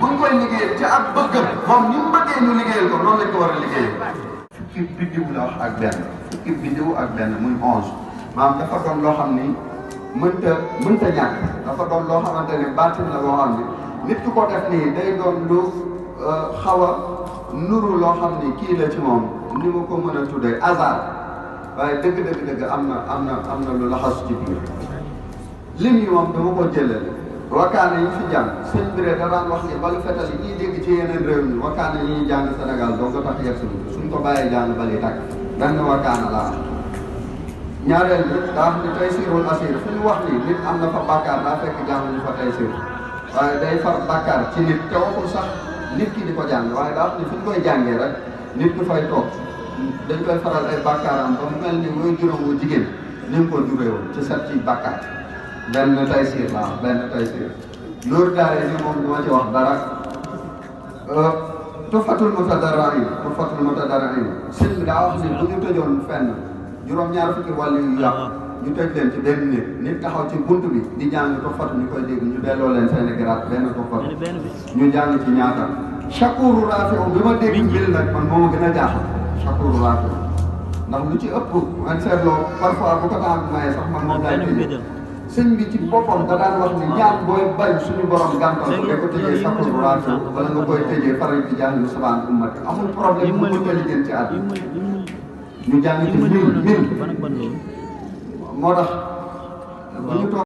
buñ koy liggéeyal ci ak bëggam moom ni mu bëggee ñu liggéeyal ko noonu lañ ko war a liggéeyal. fukki biddiw la wax ak benn fukki biddiw ak benn muy 11 maanaam dafa doon loo xam ni mënta ñàkk dafa doon loo xamante ne baatin la boo xam ni nit ku ko def nii day doon lu xaw a nuru loo xam ni kii la ci moom ni ma ko mën a tuddee hasard waaye dëgg am na lu laxas ci biir lim yi moom dama ko jëlale wakkaane yi fi jàng sëñ bi da daan wax ni balu fetal yi ñuy dégg ci yeneen réew mi wakkaane yi ñuy jàng Sénégal doo ko tax yegg suñ ko bàyyee jàng bali tàkk benn wakkaana laa ñaareel bi daa xam ne tey siirul asir fu ñu wax ni nit am na fa bàkkaar daa fekk jàng ñu fa tey siir waaye day far bàkkaar ci nit te waxul sax nit ki di ko jàng waaye daa xam ne fu ñu koy jàngee rek nit ku fay toog dañ koy faral ay bàkkaaram ba mu mel ni mooy juróom wu jigéen ni mu ko juree woon ci set ci bàkkaar benn tay siir laa benn tay siir loolu daare ni moom du ma ci wax dara tufatul mutadarrin sëñ bi daa wax ni bu ñu tëjoon fenn juróom-ñaar fukki wàll yu yàq ñu tëj leen ci benn nit taxaw ci bunt bi di jàng tufatu ñu koy dégg ñu delloo leen seeni garaat benn tufatu ñu jàng ci ñaata Shakuru Rafiu bi ma dégg mbil nag man moo ma gën a jaaxal Shakuru Rafiu ndax lu ci ëpp man seetloo parfois bu ko tax maye sax man moom laay tëjee sëñ bi ci boppam da daan wax ni ñaan booy bañ suñu borom gàntal ko da ko tëjee Shakuru Rafiu wala nga koy tëjee faral di jàng subhaan ummati amul problème bu ko tëjee ci àdduna ñu jàng ci mil moo tax bu ñu toog